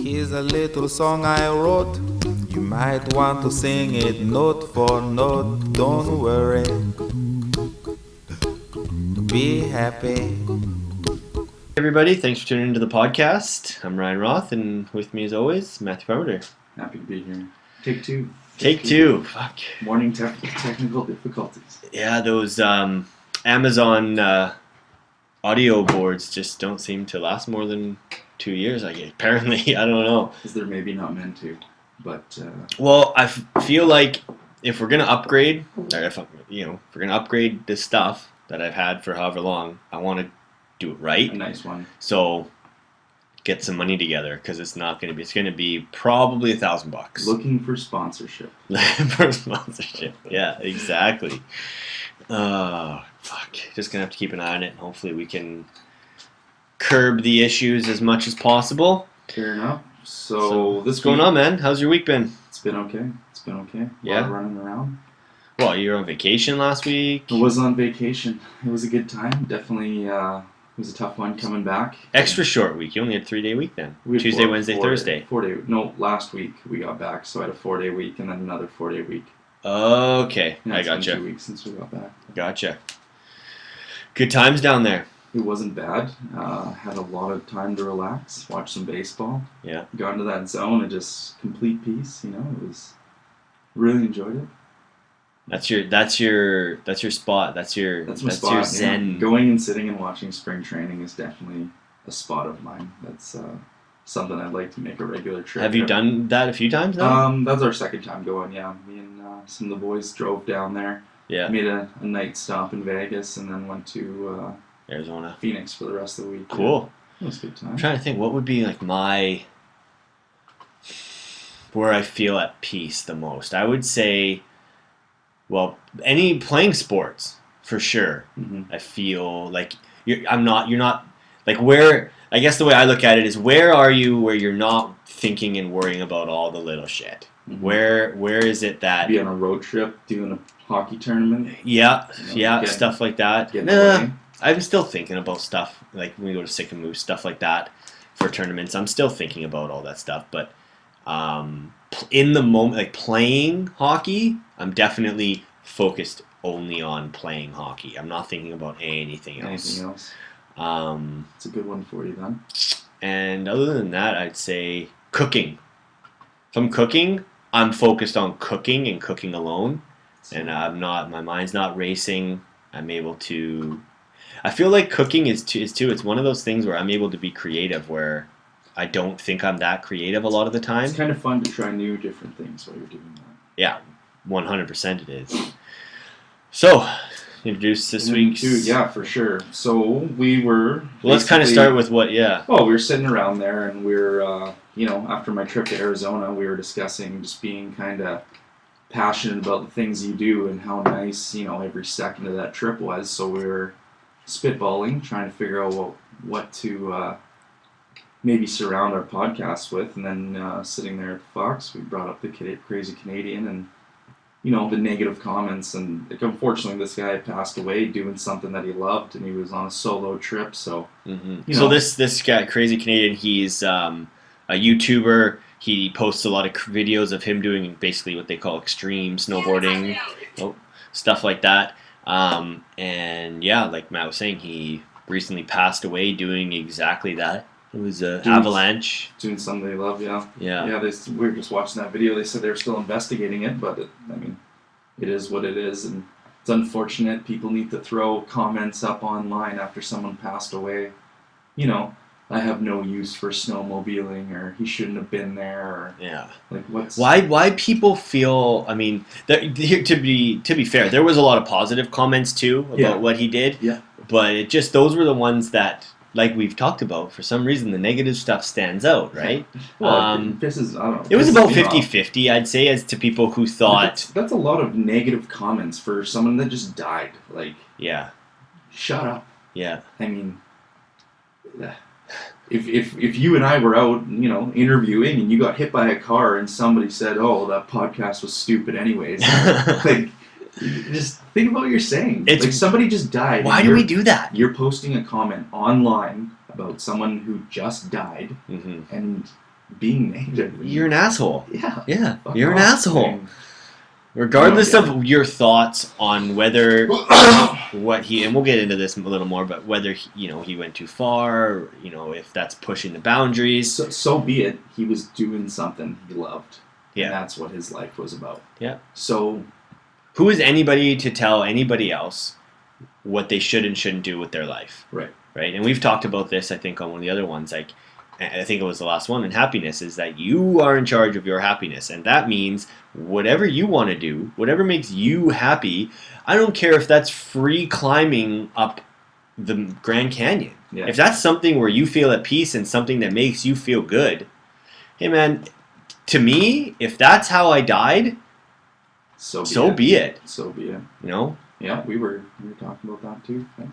Here's a little song I wrote. You might want to sing it note for note. Don't worry. Be happy. Everybody, thanks for tuning into the podcast. I'm Ryan Roth, and with me as always, Matthew Parmenter. Happy to be here. Take two. Take two. Fuck. Morning technical difficulties. Yeah, those Amazon audio boards just don't seem to last more than 2 years, I guess. Apparently, I don't know. Because they're maybe not meant to, but... Well, I feel like if we're going to upgrade, or if we're going to upgrade this stuff that I've had for however long, I want to do it right. A nice one. So get some money together, because it's not going to be. It's going to be probably $1,000. Looking for sponsorship. For sponsorship. Yeah, exactly. Fuck. Just gonna have to keep an eye on it, and hopefully we can curb the issues as much as possible. Fair enough. So this what's going on, man? How's your week been? It's been okay. A Yeah. lot of running around. Well, you were on vacation last week. I was on vacation. It was a good time. Definitely it was a tough one coming back. Extra short week. You only had 3-day week then. We had Tuesday, Wednesday, Thursday. 4 day. No, last week we got back, so I had a 4-day week and then another 4-day week. Okay, Yeah, I it's been gotcha. 2 weeks since we got back. Gotcha. Good times down there. It wasn't bad. Had a lot of time to relax, watch some baseball. Yeah. Got into that zone and just complete peace. It was really enjoyed it. That's your spot. That's my spot. your zen. Yeah. Going and sitting and watching spring training is definitely a spot of mine. That's something I'd like to make a regular trip. Have you done that a few times now? That's our second time going. Yeah, me and some of the boys drove down there. Yeah. Made a night stop in Vegas and then went to Arizona. Phoenix for the rest of the week. Cool. Yeah. It was a good time. I'm trying to think what would be like where I feel at peace the most. I would say, well, any playing sports for sure. Mm-hmm. I feel like you're not like where. I guess the way I look at it is, where are you where you're not thinking and worrying about all the little shit? Mm-hmm. Where is it that be on a road trip doing a hockey tournament? Yeah, stuff like that. I'm still thinking about stuff like when we go to Sycamore, stuff like that for tournaments. I'm still thinking about all that stuff, but in the moment, like playing hockey, I'm definitely focused only on playing hockey. I'm not thinking about anything else. It's a good one for you then. And other than that, I'd say cooking. If I'm cooking, I'm focused on cooking and cooking alone, and my mind's not racing. I'm able to. I feel like cooking is too. It's one of those things where I'm able to be creative, where I don't think I'm that creative a lot of the time. It's kind of fun to try new different things while you're doing that. Yeah, 100% it is. So, introduce this week's... Yeah, for sure. So, we were... Well, let's kind of start with what, yeah. Well, we were sitting around there, and we were, after my trip to Arizona, we were discussing just being kind of passionate about the things you do and how nice, every second of that trip was. So, we were spitballing, trying to figure out what to... maybe surround our podcast with, and then sitting there at the Fox, we brought up the Crazy Canadian and, the negative comments, and unfortunately this guy passed away doing something that he loved, and he was on a solo trip, so... Mm-hmm. So this guy, Crazy Canadian, he's a YouTuber. He posts a lot of videos of him doing basically what they call extreme snowboarding, stuff like that. And yeah, like Matt was saying, he recently passed away doing exactly that. It was an avalanche. Doing something they love, yeah. Yeah. Yeah, we were just watching that video. They said they were still investigating it, but it is what it is, and it's unfortunate. People need to throw comments up online after someone passed away. I have no use for snowmobiling, or he shouldn't have been there, or like what's why people feel. I mean, to be fair, there was a lot of positive comments too about what he did. Yeah. But those were the ones that, like we've talked about, for some reason the negative stuff stands out, right? Well, this is, I don't know. It was about 50-50, I'd say, as to people who thought... That's a lot of negative comments for someone that just died. Like, yeah. Shut up. Yeah. I mean, if you and I were out, interviewing, and you got hit by a car and somebody said, "Oh, that podcast was stupid anyways," like... Just think about what you're saying. Like somebody just died. Why do we do that? You're posting a comment online about someone who just died, mm-hmm. and being negative. you're an asshole. Yeah. Yeah, Fuck you're an off. asshole. I mean, Regardless I don't of your thoughts on whether what he, and we'll get into this a little more, but whether he went too far, if that's pushing the boundaries. so be it. He was doing something he loved. Yeah. And that's what his life was about. Yeah. So who is anybody to tell anybody else what they should and shouldn't do with their life? Right. Right. And we've talked about this, I think, on one of the other ones. Like, I think it was the last one. And happiness is that you are in charge of your happiness, and that means whatever you want to do, whatever makes you happy. I don't care if that's free climbing up the Grand Canyon. Yeah. If that's something where you feel at peace and something that makes you feel good, hey man, to me, if that's how I died, so be it. So be it. You know? Yeah, we were talking about that too. Yeah.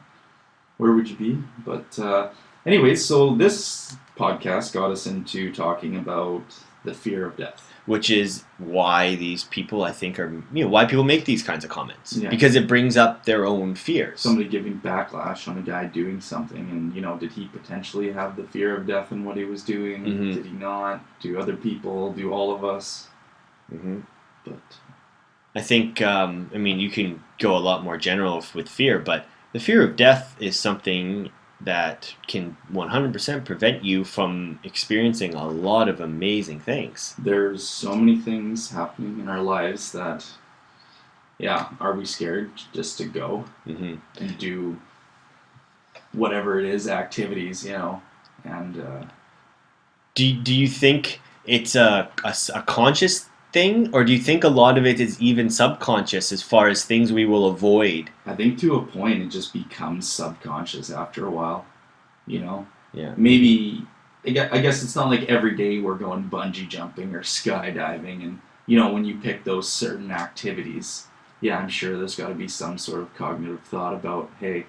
Where would you be? But anyways, so this podcast got us into talking about the fear of death. Which is why these people, I think, are, why people make these kinds of comments. Yeah. Because it brings up their own fears. Somebody giving backlash on a guy doing something, and, did he potentially have the fear of death in what he was doing? Mm-hmm. Did he not? Do other people? Do all of us? Mm-hmm. But I think, you can go a lot more general with fear, but the fear of death is something that can 100% prevent you from experiencing a lot of amazing things. There's so many things happening in our lives that, are we scared just to go Mm-hmm. and do whatever it is, activities, and Do you think it's a conscious thing, or do you think a lot of it is even subconscious as far as things we will avoid? I think to a point it just becomes subconscious after a while, Yeah. Maybe, I guess it's not like every day we're going bungee jumping or skydiving, and, when you pick those certain activities, I'm sure there's got to be some sort of cognitive thought about, hey,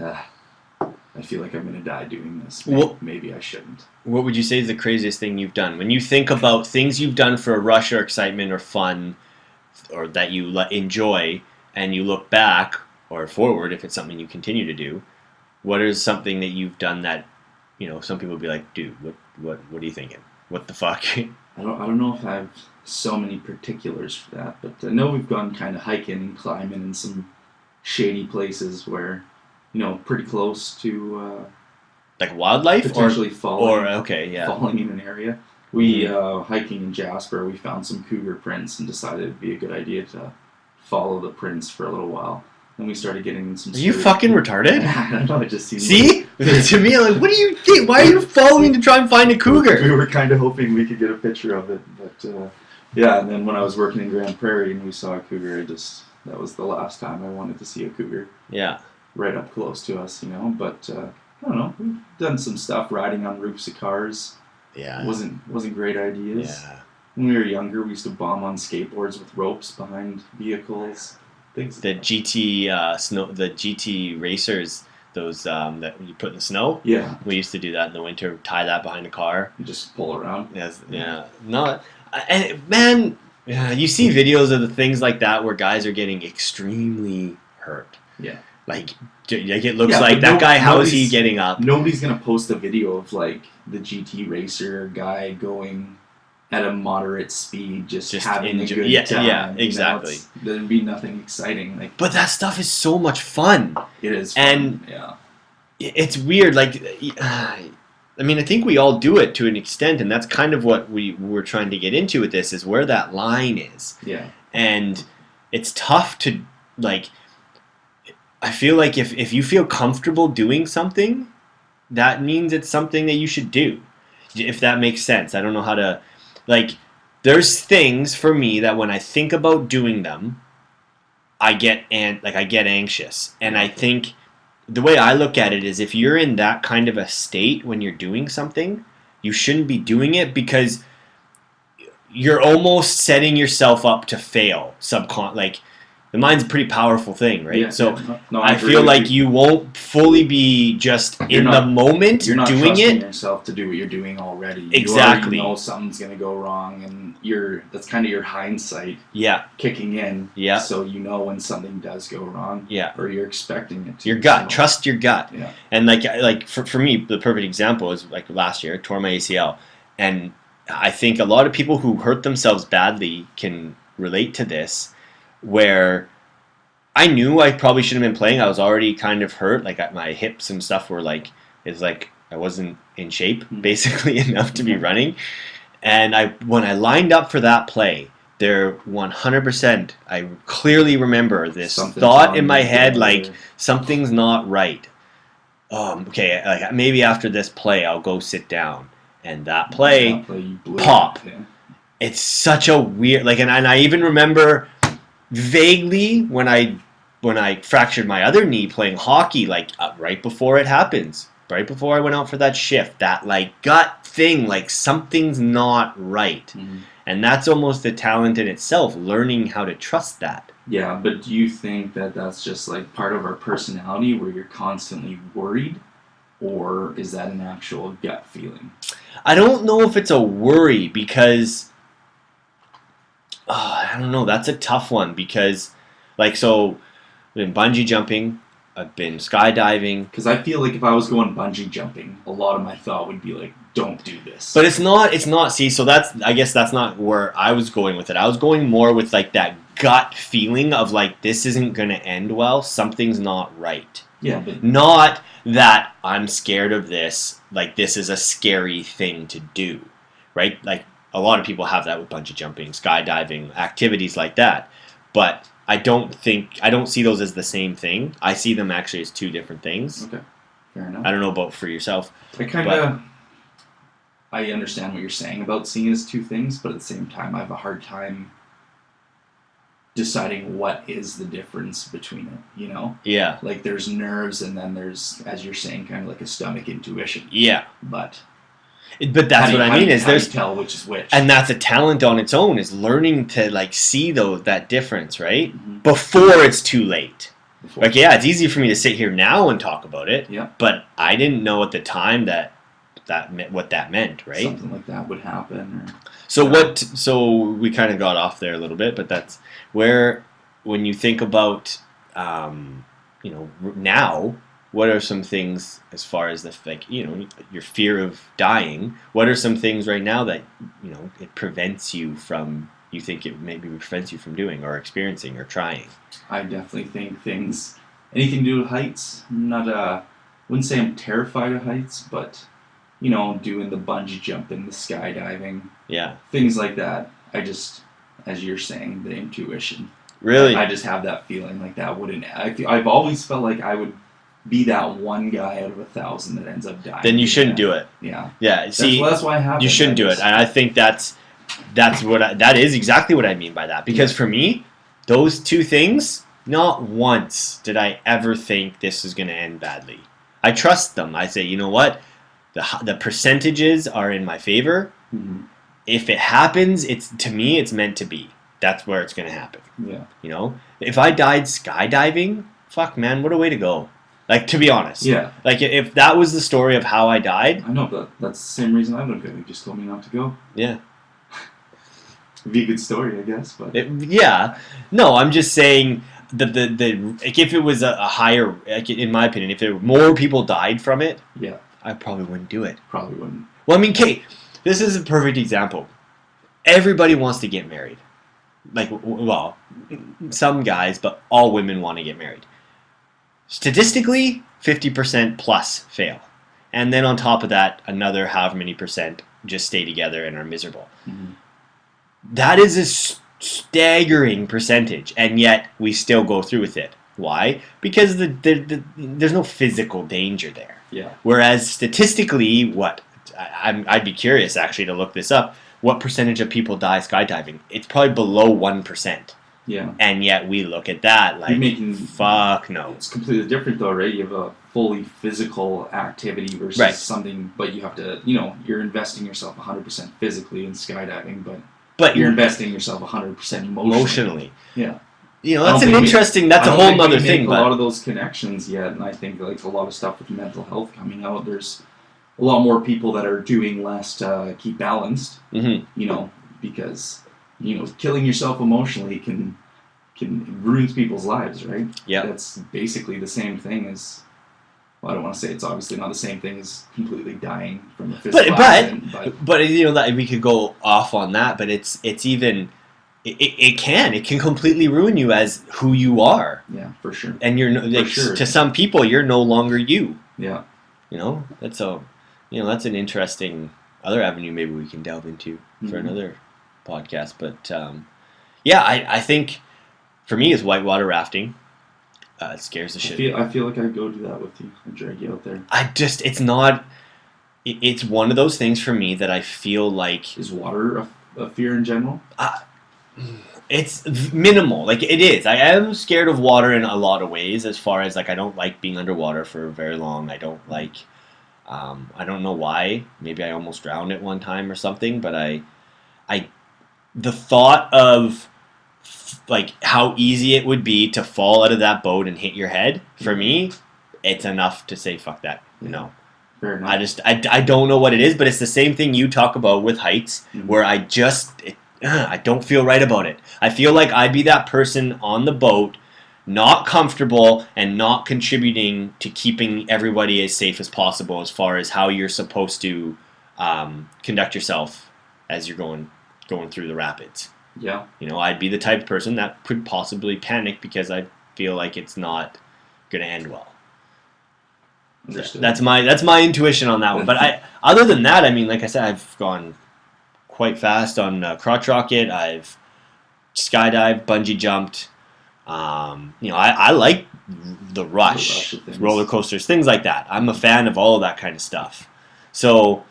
I feel like I'm going to die doing this. Maybe I shouldn't. What would you say is the craziest thing you've done? When you think about things you've done for a rush or excitement or fun, or that you enjoy, and you look back or forward if it's something you continue to do, what is something that you've done that, some people would be like, dude, what are you thinking? What the fuck? I don't know if I have so many particulars for that, but I know we've gone kind of hiking and climbing in some shady places where, pretty close to Like wildlife? potentially falling in an area. We hiking in Jasper, we found some cougar prints and decided it'd be a good idea to follow the prints for a little while. Then we started getting in some. Are you fucking retarded? I don't know. It just seemed. See, to me, I'm like, what do you think? Why are you following to try and find a cougar? We were kind of hoping we could get a picture of it, but and then when I was working in Grand Prairie and we saw a cougar, that was the last time I wanted to see a cougar. Yeah. Right up close to us, But I don't know. We've done some stuff riding on roofs of cars. Yeah. Wasn't great ideas. Yeah. When we were younger, we used to bomb on skateboards with ropes behind vehicles. Things. The GT the GT racers, those that you put in the snow. Yeah. We used to do that in the winter. Tie that behind a car. You just pull around. Yes. Yeah. No. And man, you see videos of the things like that where guys are getting extremely hurt. Yeah. Like it looks like that guy. How is he getting up? Nobody's gonna post a video of like the GT racer guy going at a moderate speed, just having a good time. Yeah, exactly. There'd be nothing exciting. But that stuff is so much fun. It is fun. And it's weird. Like, I think we all do it to an extent, and that's kind of what we were trying to get into with this, is where that line is. Yeah. And it's tough to, like, I feel like if you feel comfortable doing something, that means it's something that you should do. If that makes sense. I don't know how to, like, there's things for me that when I think about doing them, I get anxious. And I think the way I look at it is, if you're in that kind of a state when you're doing something, you shouldn't be doing it, because you're almost setting yourself up to fail. Like, the mind's a pretty powerful thing, right? Yeah, so I feel like you won't fully be just in the moment doing it. You're not trusting yourself to do what you're doing already. Exactly. You already know something's going to go wrong, and that's kind of your hindsight kicking in. Yeah. So you know when something does go wrong. Yeah. Or you're expecting it to. Your gut. Trust your gut. Yeah. And like for me, the perfect example is like last year, I tore my ACL. and I think a lot of people who hurt themselves badly can relate to this, where I knew I probably shouldn't have been playing. I was already kind of hurt. Like my hips and stuff were like, it's like I wasn't in shape basically enough to be running. And when I lined up for that play, there 100%, I clearly remember this thought in my head, like something's not right. Okay, like maybe after this play, I'll go sit down. And that play pop. It's such a weird, like, and I even remember vaguely when I fractured my other knee playing hockey, like right before it happens, right before I went out for that shift, that like gut thing, like something's not right. And that's almost the talent in itself, learning how to trust that. Yeah, but do you think that that's just like part of our personality where you're constantly worried, or is that an actual gut feeling? I don't know if it's a worry because I don't know. That's a tough one because, like, so I've been bungee jumping, I've been skydiving. Because I feel like if I was going bungee jumping, a lot of my thought would be like, "Don't do this." But it's not. It's not. See, so I guess that's not where I was going with it. I was going more with like that gut feeling of like this isn't gonna end well. Something's not right. Yeah, but not that I'm scared of this. Like this is a scary thing to do, right? Like. A lot of people have that with bungee jumping, skydiving, activities like that. But I don't see those as the same thing. I see them actually as two different things. Okay, fair enough. I don't know about for yourself. I understand what you're saying about seeing it as two things, but at the same time, I have a hard time deciding what is the difference between it, you know? Yeah. Like there's nerves and then there's, as you're saying, kind of like a stomach intuition. Yeah. But that's what I mean. Is there's tell which is which, and that's a talent on its own. Is learning to like see that difference, right? Before it's too late. Like yeah, it's easy for me to sit here now and talk about it. Yeah. But I didn't know at the time that what that meant, right? Something like that would happen. So we kind of got off there a little bit, but that's where when you think about now. What are some things as far as your fear of dying? What are some things right now that it prevents you from? You think it maybe prevents you from doing or experiencing or trying? I definitely think anything to do with heights. Wouldn't say I'm terrified of heights, but doing the bungee jumping, the skydiving, things like that. I just, as you're saying, the intuition. Really, I just have that feeling like that wouldn't. I've always felt like I would be that one guy out of 1,000 that ends up dying. Then you shouldn't do it. Yeah. Yeah. See, that's why I have. You shouldn't do it, and I think that is exactly what I mean by that. Because for me, those two things, not once did I ever think this is going to end badly. I trust them. I say, you know what, the percentages are in my favor. Mm-hmm. If it happens, to me, it's meant to be. That's where it's going to happen. Yeah. If I died skydiving, fuck, man, what a way to go. Like, to be honest. Yeah. Like, if that was the story of how I died. I know, but that's the same reason I don't go. You just told me not to go. Yeah. It'd be a good story, I guess. But yeah. No, I'm just saying that like, if it was a higher, like, in my opinion, if more people died from it, yeah, I probably wouldn't do it. Probably wouldn't. Well, I mean, Kate, this is a perfect example. Everybody wants to get married. Like, well, some guys, but all women want to get married. Statistically, 50% plus fail. And then on top of that, another however many percent just stay together and are miserable. Mm-hmm. That is a staggering percentage, and yet we still go through with it. Why? Because there's no physical danger there. Yeah. Whereas statistically, I'd be curious actually to look this up. What percentage of people die skydiving? It's probably below 1%. Yeah. And yet we look at that like, fuck no. It's completely different though, right? You have a fully physical activity versus something, but you have to, you're investing yourself 100% physically in skydiving, but you're investing yourself 100% emotionally. Yeah. That's that's a whole other thing. A lot of those connections yet, and I think like a lot of stuff with mental health coming out, there's a lot more people that are doing less to keep balanced, because killing yourself emotionally can ruin people's lives, right? Yeah. That's basically the same thing as Well, I don't want to say it's obviously not the same thing as completely dying from a physical accident, but you know that we could go off on that, but it's even it can completely ruin you as who you are. Yeah, for sure. And you're like, sure. to some people, you're no longer you. Yeah. You know, that's an interesting other avenue maybe we can delve into for another podcast. But I think for me, it's whitewater rafting. It scares the shit. I feel like I'd go do that with you and drag you out there. It's not. It's one of those things for me that I feel like. Is water a fear in general? It's minimal. Like, it is. I am scared of water in a lot of ways, as far as, like, I don't like being underwater for very long. I don't like. I don't know why. Maybe I almost drowned at one time or something. But the thought of, like, how easy it would be to fall out of that boat and hit your head, for me, it's enough to say fuck that. No. Fair enough. I don't know what it is, but it's the same thing you talk about with heights, where I don't feel right about it. I feel like I'd be that person on the boat, not comfortable and not contributing to keeping everybody as safe as possible, as far as how you're supposed to conduct yourself as you're going through the rapids. Yeah. You know, I'd be the type of person that could possibly panic because I feel like it's not going to end well. Understood. That's my intuition on that one. But other than that, I mean, like I said, I've gone quite fast on crotch rocket. I've skydived, bungee jumped. I like the rush roller coasters, things like that. I'm a fan of all of that kind of stuff. So,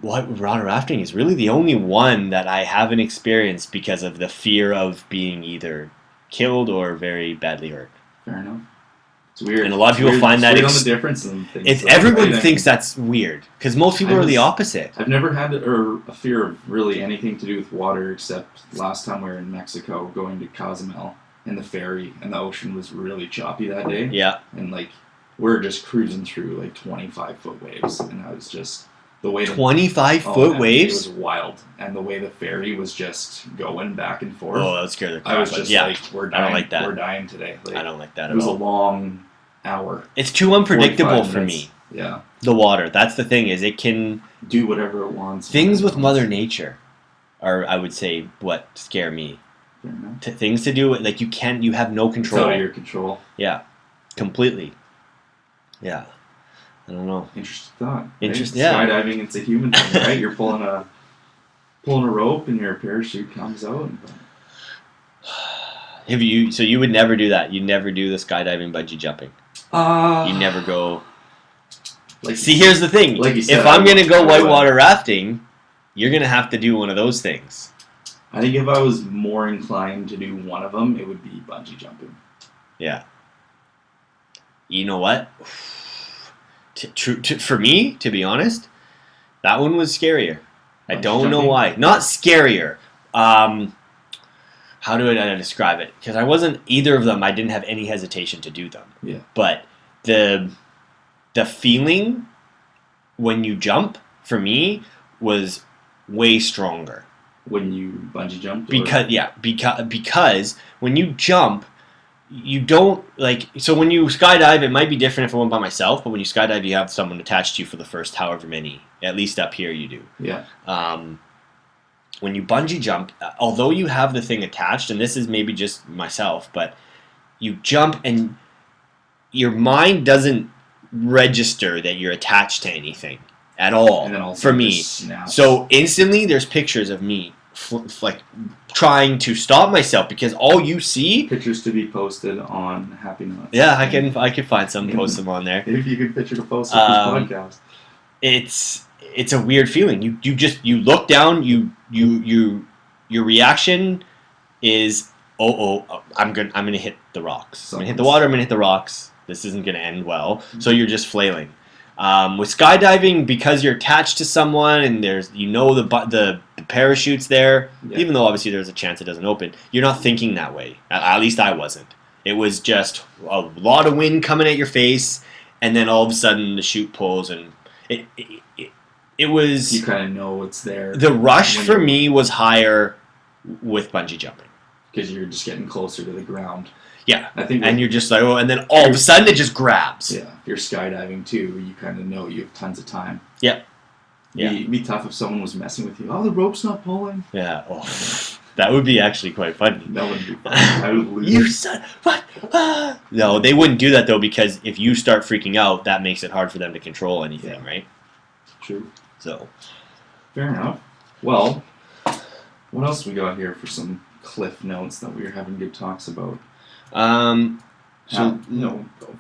water rafting is really the only one that I haven't experienced because of the fear of being either killed or very badly hurt. Fair enough. It's weird. And a lot of people find that on the difference in things. Everyone thinks that's weird because most people are the opposite. I've never had a fear of really anything to do with water, except last time we were in Mexico going to Cozumel, and the ferry and the ocean was really choppy that day. Yeah. And like we're just cruising through like 25-foot waves, and I was just the way 25-foot waves. It was wild, and the way the ferry was just going back and forth. Oh, that would scare the crap. I was just like, we're dying. I don't like that. We're dying today. Like, I don't like that at all. It was a long hour. It's too unpredictable for me. Yeah. The water. That's the thing, is it can do whatever it wants. Things with Mother Nature are, I would say, what scare me. Things to do with, like, you have no control. It's out of your control. Yeah. Completely. Yeah. I don't know. Interesting thought. Interesting. Right? Yeah. Skydiving, it's a human thing, right? You're pulling a rope and your parachute comes out. So you would never do that? You'd never do the skydiving, bungee jumping? You never go. See, here's the thing. Like you said, if I'm gonna go whitewater rafting, you're gonna have to do one of those things. I think if I was more inclined to do one of them, it would be bungee jumping. Yeah. You know what? For me, to be honest, that one was scarier. I don't know why. Not scarier. How do I describe it? Because I wasn't either of them. I didn't have any hesitation to do them. Yeah. But the feeling when you jump, for me, was way stronger. When you bungee jumped? Because when you jump, you don't, like, so when you skydive, it might be different if I went by myself, but when you skydive, you have someone attached to you for the first however many, at least up here you do. Yeah. When you bungee jump, although you have the thing attached, and this is maybe just myself, but you jump and your mind doesn't register that you're attached to anything at all, for me. So instantly there's pictures of me like trying to stop myself because all you see, pictures to be posted on Happy Naughts. Yeah, I can find some, post them on there. If you could picture to post with this podcast. It's a weird feeling. You look down, your reaction is I'm gonna hit the rocks. I'm gonna hit the water, I'm gonna hit the rocks. This isn't gonna end well. So you're just flailing. With skydiving, because you're attached to someone and there's the parachute's there, even though obviously there's a chance it doesn't open, you're not thinking that way. At least I wasn't. It was just a lot of wind coming at your face, and then all of a sudden the chute pulls, and it was. You kind of know it's there. The rush for me was higher with bungee jumping because you're just getting closer to the ground. Yeah. I think And you're just like, oh, and then all of a sudden it just grabs. yeah, if you're skydiving too, you kind of know you have tons of time. Yep. Yeah. It'd be tough if someone was messing with you. Oh, the rope's not pulling. Yeah. Oh, that would be actually quite funny. That would be fun. I would lose. You son, what? Ah. No, they wouldn't do that though, because if you start freaking out, that makes it hard for them to control anything, right? True. So. Fair enough. Well, what else we got here for some cliff notes that we were having good talks about? So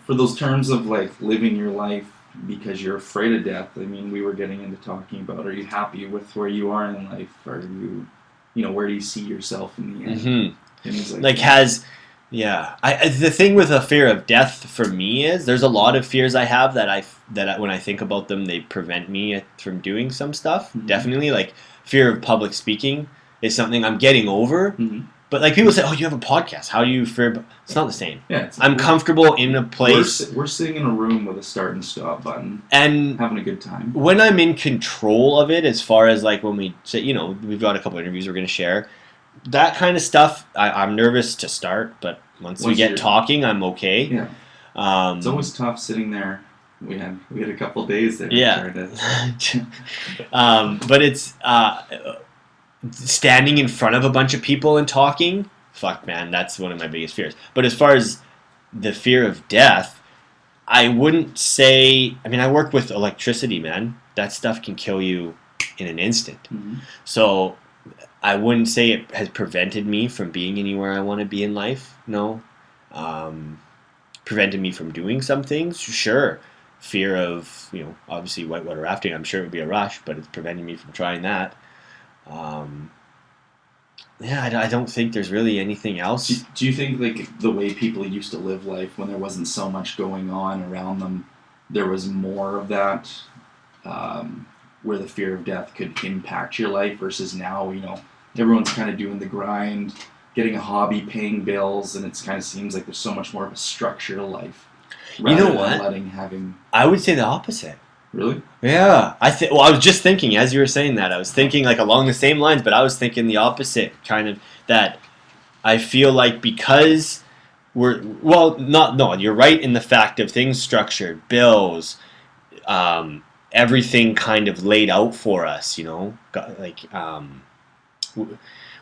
For those terms of like living your life because you're afraid of death, I mean, we were getting into talking about, are you happy with where you are in life? Are you, where do you see yourself in the end? Mm-hmm. Things like that. the thing with a fear of death for me is there's a lot of fears I have that when I think about them, they prevent me from doing some stuff. Mm-hmm. Definitely, like fear of public speaking is something I'm getting over. Mm-hmm. But like people say, oh, you have a podcast. How do you fear? It's not the same. Yeah, I'm comfortable in a place. We're sitting in a room with a start and stop button and having a good time. When I'm in control of it, as far as like when we say, we've got a couple interviews we're going to share, that kind of stuff, I'm nervous to start, but once we get talking, I'm okay. Yeah. It's always tough sitting there. We had a couple days there. Yeah. But it's standing in front of a bunch of people and talking. Fuck, man, that's one of my biggest fears. But as far as the fear of death, I wouldn't say. I mean, I work with electricity, man. That stuff can kill you in an instant. Mm-hmm. So I wouldn't say it has prevented me from being anywhere I want to be in life. No. Prevented me from doing some things? Sure. Fear of, obviously whitewater rafting, I'm sure it would be a rush, but it's preventing me from trying that. I don't think there's really anything else. Do you think, like, the way people used to live life when there wasn't so much going on around them, there was more of that, where the fear of death could impact your life versus now, everyone's kind of doing the grind, getting a hobby, paying bills, and it kind of seems like there's so much more of a structure to life. You know what? I would say the opposite. Really? Yeah. I was just thinking, as you were saying that, I was thinking like along the same lines, but I was thinking the opposite, kind of, that I feel like because you're right in the fact of things structured, bills, everything kind of laid out for us,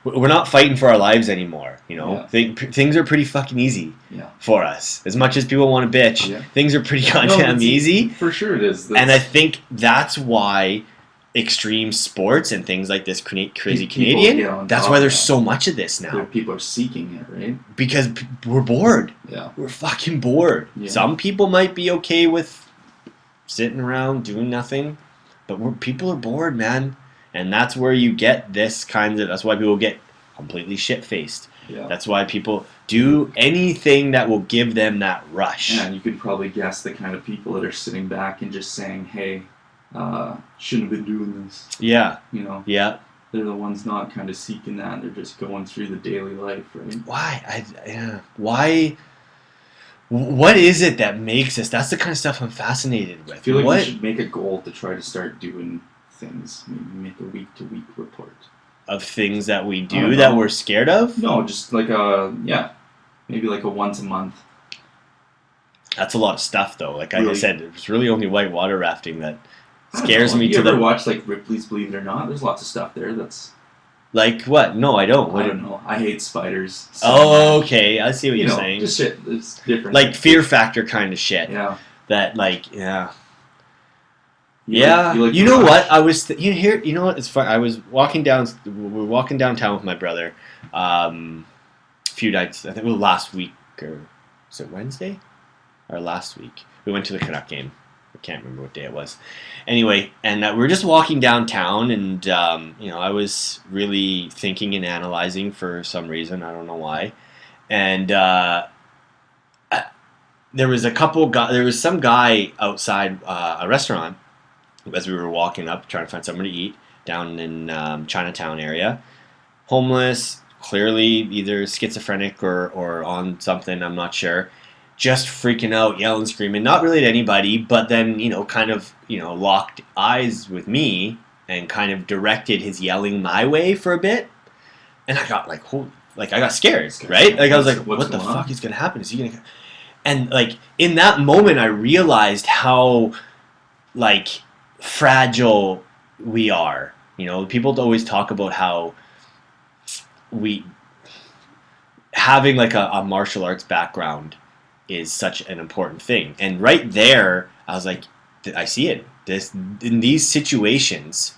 we're not fighting for our lives anymore, Yeah. Things are pretty fucking easy for us. As much as people want to bitch, things are pretty goddamn easy. For sure it is. And I think that's why extreme sports and things like this crazy Canadian, that's why there's so much of this now. People are seeking it, right? Because we're bored. Yeah. We're fucking bored. Yeah. Some people might be okay with sitting around doing nothing, but people are bored, man. And that's where you get this that's why people get completely shit-faced. Yeah. That's why people do anything that will give them that rush. Yeah, and you could probably guess the kind of people that are sitting back and just saying, hey, shouldn't have been doing this. Yeah. Yeah. They're the ones not kind of seeking that. They're just going through the daily life, right? Why? Why? What is it that makes us? That's the kind of stuff I'm fascinated with. I feel like we should make a goal to try to start doing things. Maybe make a week-to-week report of things that we do that we're scared of. No, just like maybe like a once a month. That's a lot of stuff, though. Like I said, it's really only whitewater rafting that scares me. You ever watch like Ripley's Believe It or Not? There's lots of stuff there that's. Like what? No, I don't. I don't know. I hate spiders. So okay. I see what you're saying. Just shit. It's different. Like fear factor kind of shit. Yeah. That Yeah. You know what? I was. You know what? It's fun. I was walking down. We were walking downtown with my brother. A few nights. I think it was last week, or was it Wednesday? Or last week. We went to the Canuck game. I can't remember what day it was. Anyway, and we were just walking downtown, and I was really thinking and analyzing for some reason. I don't know why. And there was some guy outside a restaurant as we were walking up, trying to find somewhere to eat down in Chinatown area. Homeless, clearly either schizophrenic or on something. I'm not sure. Just freaking out, yelling, screaming, not really at anybody, but then, kind of, locked eyes with me and kind of directed his yelling my way for a bit. And I got like, holy like I got scared, right? Like I was like, What's what the going on? fuck is gonna happen? Is he gonna? And like in that moment, I realized how like fragile we are. You know, people always talk about how we having like a martial arts background is such an important thing. And right there, I was like, I see it. This in these situations,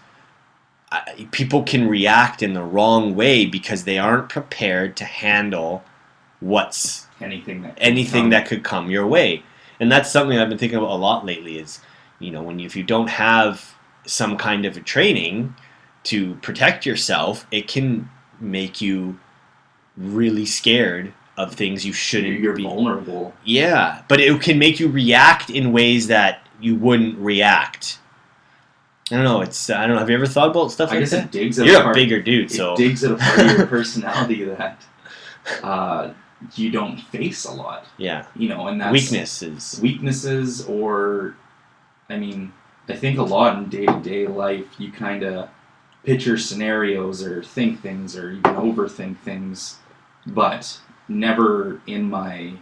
people can react in the wrong way because they aren't prepared to handle what's anything that could come your way. And that's something I've been thinking about a lot lately. Is if you don't have some kind of a training to protect yourself, it can make you really scared of things you shouldn't You're be. vulnerable. Yeah, but it can make you react in ways that you wouldn't react. I don't know. I don't know. Have you ever thought about stuff like I guess that? it digs at You're a bigger dude, so it digs at a part of your personality that you don't face a lot. yeah. And that's Weaknesses. or, I mean, I think a lot in day-to-day life, you kind of picture scenarios or think things or even overthink things, but never in my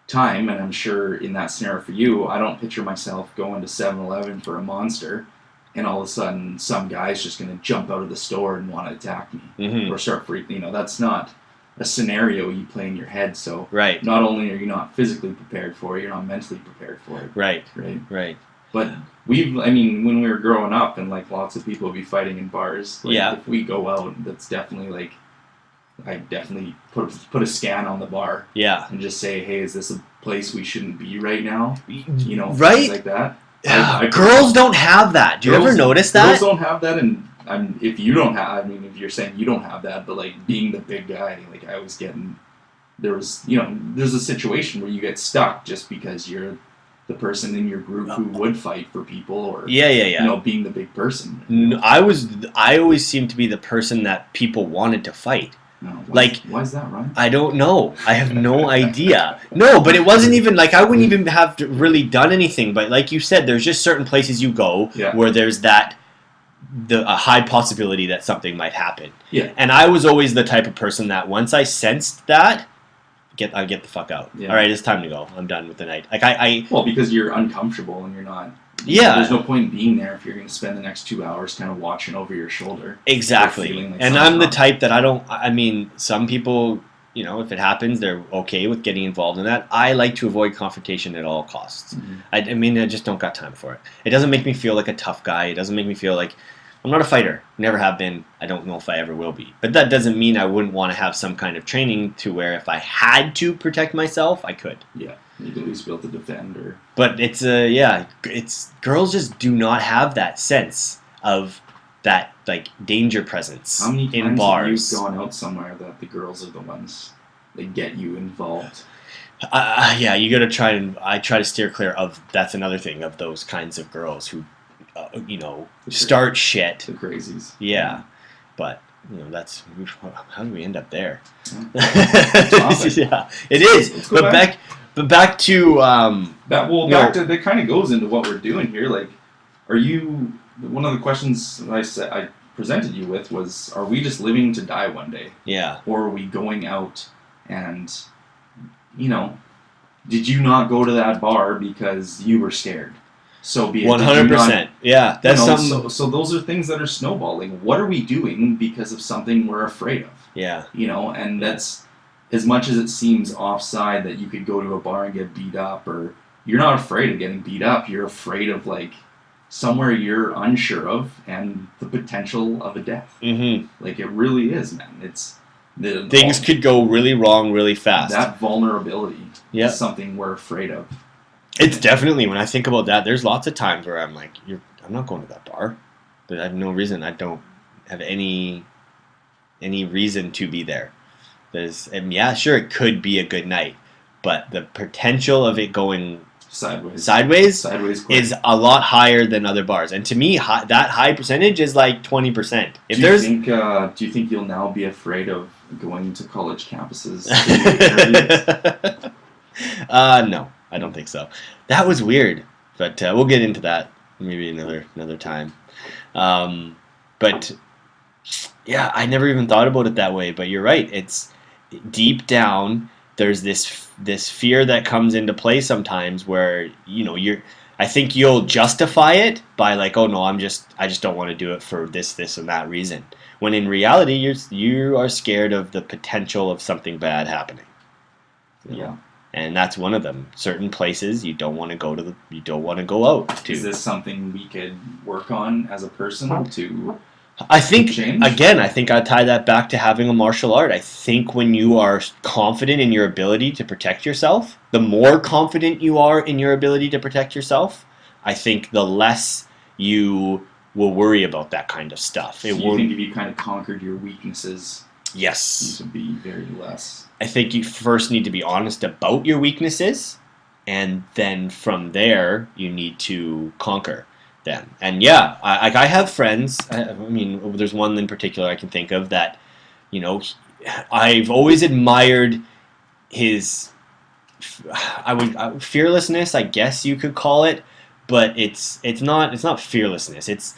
time, and I'm sure in that scenario for you, I don't picture myself going to 7-Eleven for a Monster and all of a sudden some guy's just going to jump out of the store and want to attack me or start freaking. That's not a scenario you play in your head. So right. Not only are you not physically prepared for it, you're not mentally prepared for it. Right. Right. But when we were growing up, and like lots of people would be fighting in bars. Like, yeah. If we go out, that's definitely like, I definitely put a scan on the bar. Yeah. And just say, hey, is this a place we shouldn't be right now? Right. Things like that. Yeah. Girls don't have that. Do you ever notice that? Girls don't have that, and if you don't have, if you're saying you don't have that, but like being the big guy, like I was getting, there's a situation where you get stuck just because you're the person in your group who would fight for people, or being the big person. I always seemed to be the person that people wanted to fight. No, why is that, Ryan? I don't know. I have no idea. No, but it wasn't even like I wouldn't even have really done anything. But like you said, there's just certain places you go where there's a high possibility that something might happen. Yeah. And I was always the type of person that once I sensed that, I get the fuck out. Yeah. All right, it's time to go. I'm done with the night. Like well, because you're uncomfortable and you're not. Yeah. There's no point in being there if you're going to spend the next 2 hours kind of watching over your shoulder. Exactly. Like and I'm the type that some people, if it happens, they're okay with getting involved in that. I like to avoid confrontation at all costs. Mm-hmm. I just don't got time for it. It doesn't make me feel like a tough guy. It doesn't make me feel like I'm not a fighter. Never have been. I don't know if I ever will be. But that doesn't mean I wouldn't want to have some kind of training to where if I had to protect myself, I could. Yeah. You'd at least be able to defend or. But it's girls just do not have that sense of that like danger presence How many in times bars. have you gone out somewhere that the girls are the ones that get you involved? You got to try I try to steer clear of. That's another thing of those kinds of girls who, start shit. The crazies. Yeah, but. That's how do we end up there? Yeah, it is. But back to that kind of goes into what we're doing here. Like, are you? One of the questions I presented you with was, are we just living to die one day? Yeah. Or are we going out and, did you not go to that bar because you were scared? So be it. 100%. Yeah, that's something. So those are things that are snowballing. What are we doing because of something we're afraid of? Yeah. And that's, as much as it seems offside that you could go to a bar and get beat up, or you're not afraid of getting beat up. You're afraid of like somewhere you're unsure of and the potential of a death. Mm-hmm. Like it really is, man. It's things could go really wrong really fast. That vulnerability is something we're afraid of. It's definitely, when I think about that, there's lots of times where I'm like, I'm not going to that bar. But I have no reason. I don't have any reason to be there. Sure, it could be a good night, but the potential of it going sideways is a lot higher than other bars. And to me, that high percentage is like 20%. Do you think you'll now be afraid of going to college campuses? No. I don't think so. That was weird, but we'll get into that maybe another time. But yeah, I never even thought about it that way. But you're right. deep down, there's this fear that comes into play sometimes where I think you'll justify it by like, oh no, I just don't want to do it for this and that reason. When in reality, you are scared of the potential of something bad happening. Yeah. And that's one of them. Certain places you don't want to go to. You don't want to go out to. Is this something we could work on as a person to? I think change? Again, I think I tie that back to having a martial art. I think when you are confident in your ability to protect yourself, the more confident you are in your ability to protect yourself, I think the less you will worry about that kind of stuff. So you think if you kind of conquered your weaknesses, yes, these would be very less. I think you first need to be honest about your weaknesses, and then from there you need to conquer them. And yeah, I have friends. I mean, there's one in particular I can think of that, I've always admired his, fearlessness, I guess you could call it, but it's not fearlessness. It's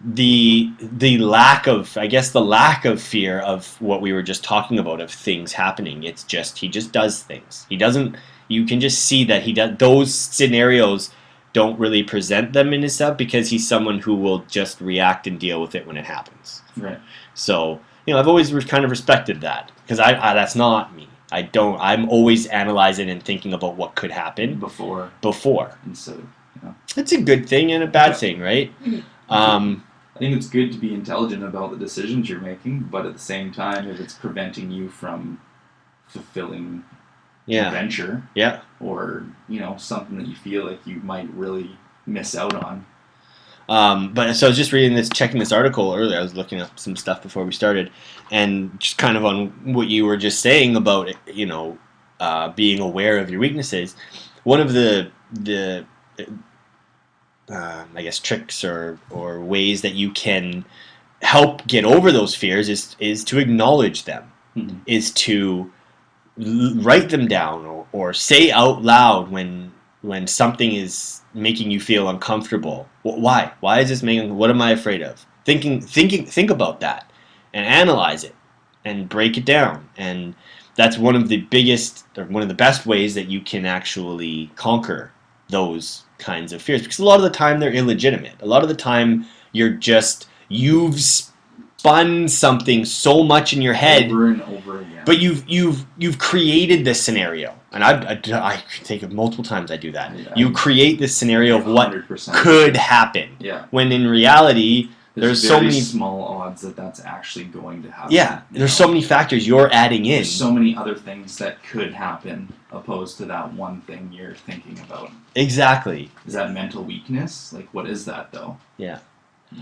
the lack of, I guess, the lack of fear of what we were just talking about, of things happening. It's just he just does things. He doesn't. You can just see that he does those scenarios don't really present them in his stuff because he's someone who will just react and deal with it when it happens. Right. So I've always kind of respected that because I that's not me. I don't. I'm always analyzing and thinking about what could happen Before. Instead of, It's a good thing and a bad thing, right? I think it's good to be intelligent about the decisions you're making, but at the same time, if it's preventing you from fulfilling adventure, or something that you feel like you might really miss out on. But so I was just checking this article earlier. I was looking up some stuff before we started, and just kind of on what you were just saying about being aware of your weaknesses. One of the I guess tricks or ways that you can help get over those fears is to acknowledge them, is to write them down or say out loud when something is making you feel uncomfortable. Why is this making? What am I afraid of? Think about that and analyze it and break it down. And that's one of the biggest or one of the best ways that you can actually conquer those kinds of fears, because a lot of the time they're illegitimate. A lot of the time you've spun something so much in your head over and over again. But you've created this scenario, and I think of multiple times I do that. Yeah, you create this scenario of what 100%. could happen. Yeah. When in reality, there's so many small odds that that's actually going to happen. Yeah, there's so many factors you're adding in. There's so many other things that could happen opposed to that one thing you're thinking about. Exactly. Is that mental weakness? Like, what is that though? Yeah.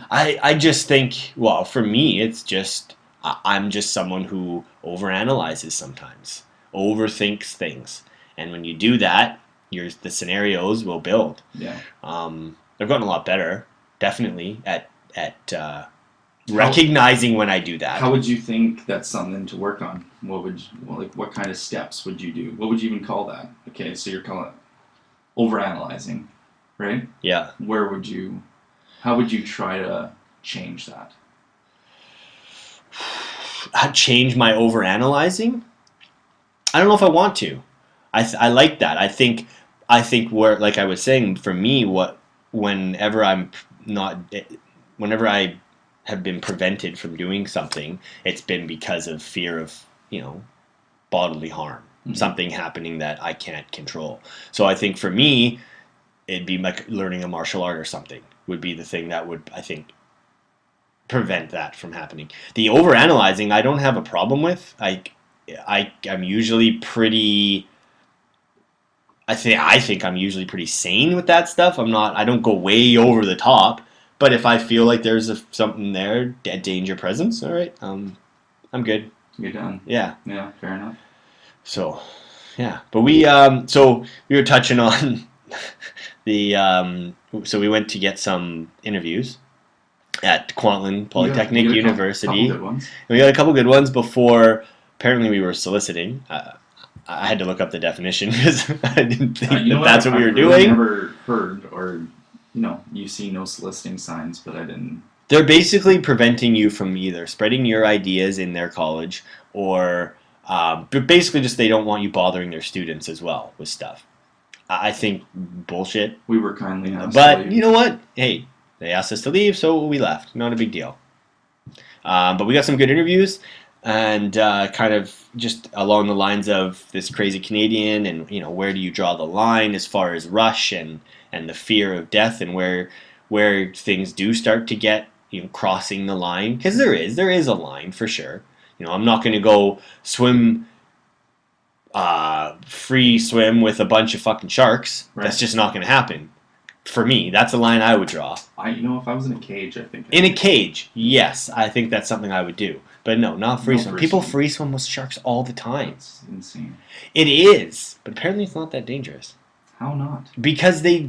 I just think, well, for me, it's just I'm just someone who overanalyzes sometimes, overthinks things, and when you do that, the scenarios will build. Yeah. I've gotten a lot better, definitely, at recognizing when I do that. How would you think that's something to work on? What kind of steps would you do? What would you even call that? Okay, so you're calling it overanalyzing, right? Yeah. How would you try to change that? Change my overanalyzing? I don't know if I want to. I like that. I think where, like I was saying, for me, whenever I have been prevented from doing something, it's been because of fear of, bodily harm, something happening that I can't control. So I think for me, it'd be like learning a martial art or something would be the thing that would, I think, prevent that from happening. The overanalyzing, I don't have a problem with. I'm usually pretty. I think I'm usually pretty sane with that stuff. I don't go way over the top. But if I feel like there's something there, a danger presence, all right, I'm good. You're done. Yeah. Yeah, fair enough. So, yeah. But we were touching on so we went to get some interviews at Kwantlen Polytechnic University. We got a couple good ones before. Apparently, we were soliciting. I had to look up the definition because I didn't think that's what we were doing. I've never heard or you see no soliciting signs, but I didn't. They're basically preventing you from either spreading your ideas in their college or But basically, just they don't want you bothering their students as well with stuff. I think bullshit. We were kindly asked to But leave. you know what? Hey, they asked us to leave, so we left. Not a big deal. But we got some good interviews, and kind of just along the lines of this crazy Canadian, and where do you draw the line as far as rush and the fear of death, and where things do start to get crossing the line, because there is a line for sure. I'm not going to go swim. Free swim with a bunch of fucking sharks. Right. That's just not going to happen. For me, that's a line I would draw. If I was in a cage, I think. In a cage, yes, I think that's something I would do. But no, not free swim. People swim. free swim with sharks all the time. It's insane. It is, but apparently it's not that dangerous. How not? Because they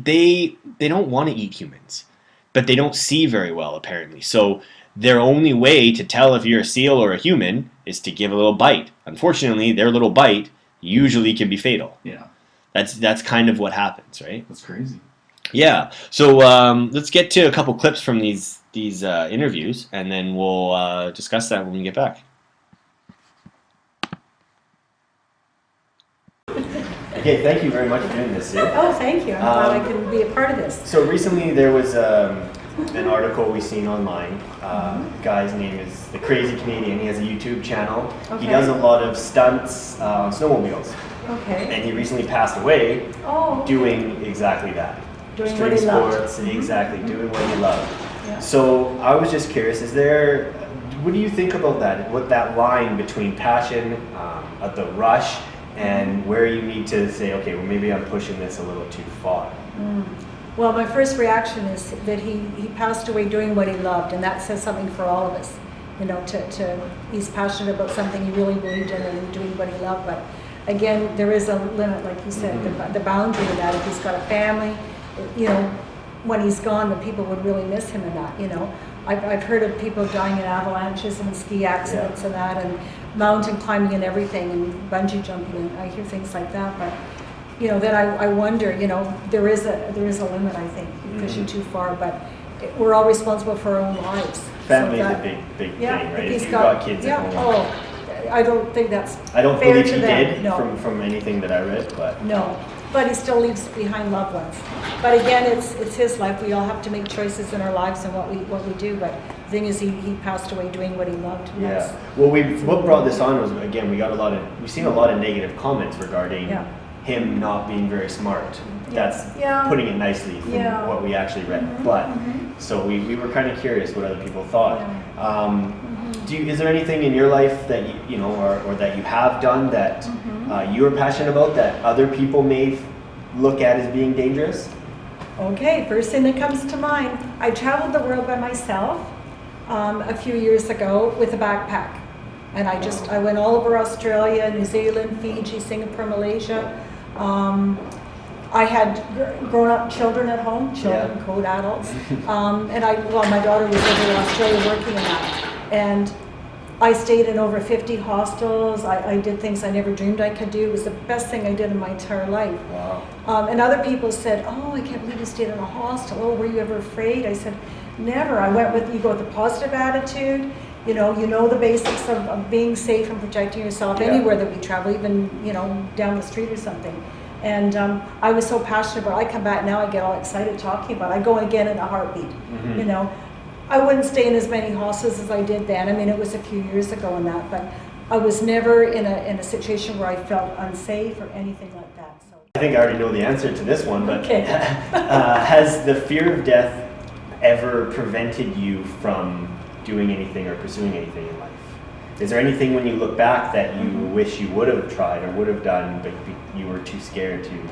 don't want to eat humans, but they don't see very well apparently. So their only way to tell if you're a seal or a human is to give a little bite. Unfortunately, their little bite usually can be fatal. Yeah. That's kind of what happens, right? That's crazy. Yeah. So let's get to a couple clips from these interviews, and then we'll discuss that when we get back. Okay, thank you very much for doing this, Sue. Oh, thank you. I'm glad I can be a part of this. So recently there was an article we seen online. Guy's name is the Crazy Canadian. He has a YouTube channel. Okay. He does a lot of stunts on snowmobiles. Okay. And he recently passed away Oh, doing exactly that. Doing Extreme what he loved. sports, exactly, doing what he loved. Yeah. So I was just curious, what do you think about that? What that line between passion, at the rush, and where you need to say, okay, well maybe I'm pushing this a little too far. Well, my first reaction is that he passed away doing what he loved, and that says something for all of us. He's passionate about something he really believed in and doing what he loved. But again, there is a limit, like you said, the boundary of that. If he's got a family, when he's gone, the people would really miss him in that. I've heard of people dying in avalanches and ski accidents and that, and mountain climbing and everything, and bungee jumping, and I hear things like that. But then I wonder, there is a limit. I think you push it too far, but we're all responsible for our own lives. Family So is that- a big thing, yeah, right? If If he's you've got kids yeah, at home. I don't think that's I don't fair believe to he them. did No. from anything that I read, but No, but he still leaves behind loved ones. But again, it's his life. We all have to make choices in our lives and what we do. But the thing is, he passed away doing what he loved. And yeah. that's- Well, what brought this on was, again, we've seen a lot of negative comments regarding Yeah. him not being very smart. That's Yeah. putting it nicely from Yeah. what we actually read. But so we were kind of curious what other people thought. Is there anything in your life that or that you have done that you are passionate about that other people may look at as being dangerous? Okay, first thing that comes to mind, I traveled the world by myself a few years ago with a backpack. And I went all over Australia, New Zealand, Fiji, Singapore, Malaysia. I had grown-up children at home, code adults. My daughter was over in Australia working in that. And I stayed in over 50 hostels. I did things I never dreamed I could do. It was the best thing I did in my entire life. Wow. And other people said, oh, I can't believe you stayed in a hostel. Oh, were you ever afraid? I said, never. You go with a positive attitude. You know the basics of being safe and protecting yourself anywhere that we travel, even, down the street or something. And I was so passionate about it. I come back now, I get all excited talking about it. I go again in a heartbeat, I wouldn't stay in as many hostels as I did then. I mean, it was a few years ago and that, but I was never in a situation where I felt unsafe or anything like that. So I think I already know the answer to this one, but Okay. has the fear of death ever prevented you from doing anything or pursuing anything in life? Is there anything when you look back that you wish you would have tried or would have done, but you were too scared to?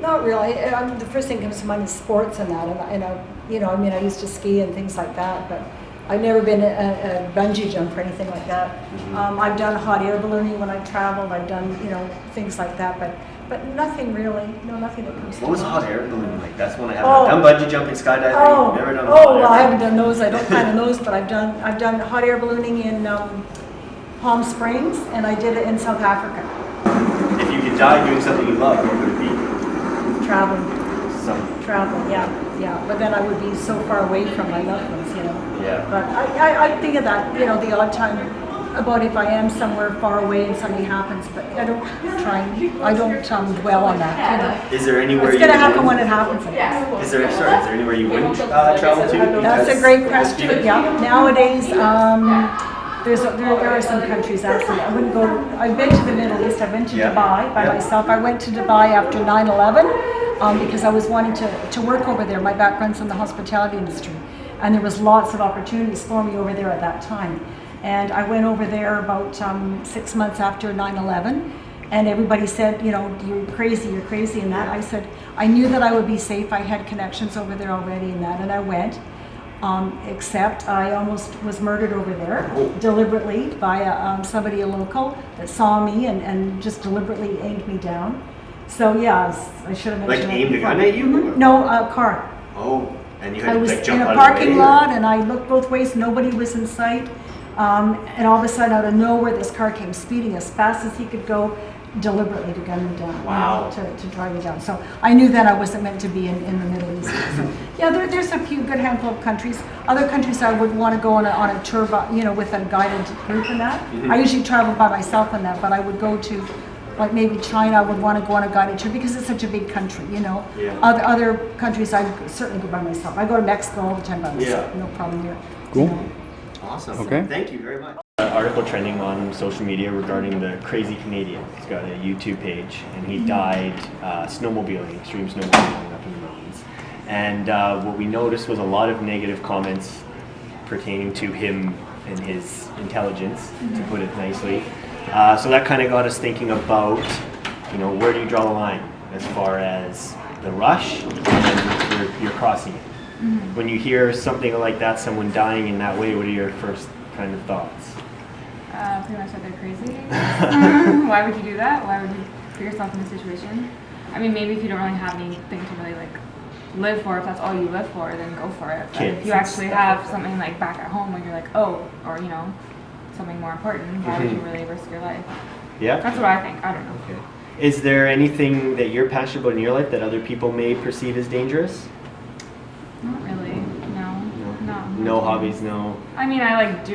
Not really. The first thing that comes to mind is sports and that. I used to ski and things like that, but I've never been a bungee jump or anything like that. I've done hot air ballooning when I've traveled. I've done, things like that, but nothing really. Nothing that comes to What was mind. hot air balloon like? That's one I haven't done. Bungee jumping, skydiving. Never done hot well, air I balloon. haven't done those. I don't plan on those, but I've done hot air ballooning in Palm Springs, and I did it in South Africa. If you could die doing something you love, what would it be? Traveling, yeah. But then I would be so far away from my loved ones, Yeah. But I think of that, the odd time. about if I am somewhere far away and something happens, but I don't dwell on that, you know. Is there anywhere It's you gonna happen wouldn't- when it happens, I guess. Is there anywhere you wouldn't travel to? That's a Because- great question, yeah. Nowadays, there are some countries actually, I wouldn't go, I've been to the Middle East, I've been to Yeah. Dubai by Yeah. myself. I went to Dubai after 9/11 because I was wanting to work over there. My background's in the hospitality industry, and there was lots of opportunities for me over there at that time. And I went over there about 6 months after 9/11, and everybody said, you know, you're crazy, and that. I said, I knew that I would be safe. I had connections over there already and that, and I went. Except I almost was murdered over there deliberately by somebody, a local, that saw me and just deliberately aimed me down. So yeah, I should have Like mentioned that aimed a before. gun at you? No, a car. Oh, and you I had to was like jump in a out of the parking way, or- lot and I looked both ways, nobody was in sight. And all of a sudden, out of nowhere, this car came speeding as fast as he could go, deliberately to gun me down. you Wow. know, to drive me down. So I knew then I wasn't meant to be in the Middle East. So yeah, there's a few good handful of countries. Other countries I would want to go on a tour, you know, with a guided group and that. Mm-hmm. I usually travel by myself and that, but I would go to, like maybe China, I would want to go on a guided tour because it's such a big country, you know. Yeah. Other countries I certainly go by myself. I go to Mexico all the time by myself. Yeah. No problem here. Cool. You know. Awesome. Okay. Thank you very much. Article trending on social media regarding the crazy Canadian. He's got a YouTube page, and he died snowmobiling, extreme snowmobiling up in the mountains. And what we noticed was a lot of negative comments pertaining to him and his intelligence, to put it nicely. So that kind of got us thinking about, you know, where do you draw the line as far as the rush and then you're crossing it. When you hear something like that, someone dying in that way, what are your first kind of thoughts? Pretty much that they're crazy. Why would you do that? Why would you put yourself in a situation? I mean, maybe if you don't really have anything to really like live for, if that's all you live for, then go for it. But Kids if you and actually stuff have like that. something like back at home where you're like, oh, or you know, something more important, why would you really risk your life? Yeah? That's what I think. I don't know. Okay. Is there anything that you're passionate about in your life that other people may perceive as dangerous? Not really. No. No hobbies, no. I mean, I like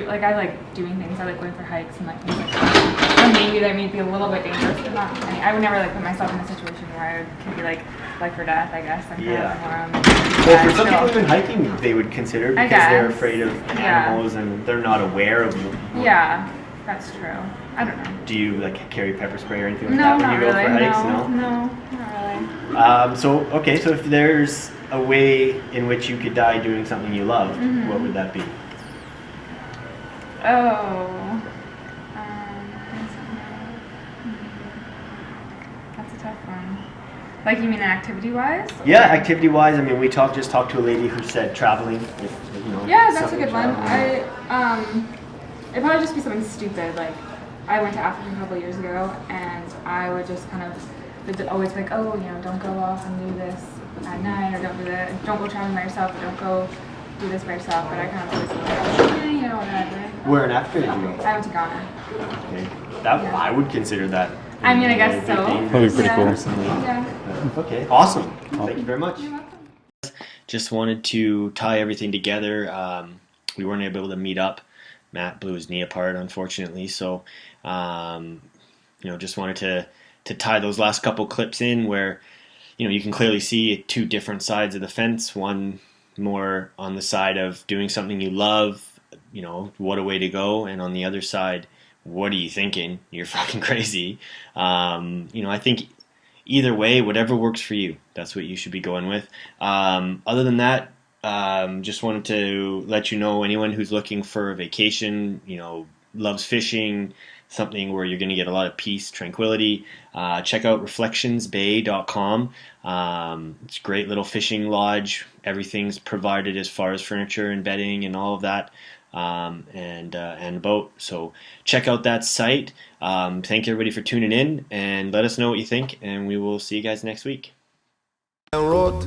doing things. I like going for hikes and like things like that. And maybe that may be a little bit dangerous, but not. I mean, I would never like put myself in a situation where I could be like life or death. I guess. I'm Yeah. kind of Well, for some chill. people, even hiking they would consider I because they're guess. afraid of Yeah. animals and they're not aware of them. Yeah, that's true. I don't know. Do you like carry pepper spray or anything like No, that when not you go really. for hikes? No, not really. So if there's a way in which you could die doing something you love, Mhm. what would that be? Oh. That's a tough one. Like you mean activity-wise? Yeah, activity-wise, I mean, we just talked to a lady who said traveling. If, you know, Yeah, that's a something good one. traveling. It'd probably just be something stupid. Like, I went to Africa a couple years ago, and I would just kind of would always be like, oh, you know, don't go off and do this at night, or don't do that. Don't go traveling by yourself, or don't go do this by yourself. But I kind of always like, yeah, you know, whatever. Where in Africa did you go? I went to Ghana. Okay. That Yeah. I would consider that. I mean, I a guess bit so. dangerous. That'd be pretty Yeah. cool. Personally. Yeah. Okay, awesome. Thank you very much. You're welcome. Just wanted to tie everything together. We weren't able to meet up. Matt blew his knee apart, unfortunately. So, just wanted to tie those last couple clips in where, you can clearly see two different sides of the fence. One more on the side of doing something you love, what a way to go. And on the other side, what are you thinking? You're fucking crazy. I think either way, whatever works for you, that's what you should be going with. Other than that, just wanted to let you know, anyone who's looking for a vacation, loves fishing, something where you're going to get a lot of peace, tranquility, check out reflectionsbay.com. It's a great little fishing lodge. Everything's provided as far as furniture and bedding and all of that. And a boat. So check out that site. Thank everybody for tuning in, and let us know what you think, and we will see you guys next week. I wrote,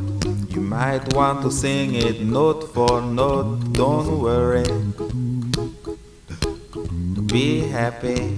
you might want to sing it note for note. Don't worry, be happy.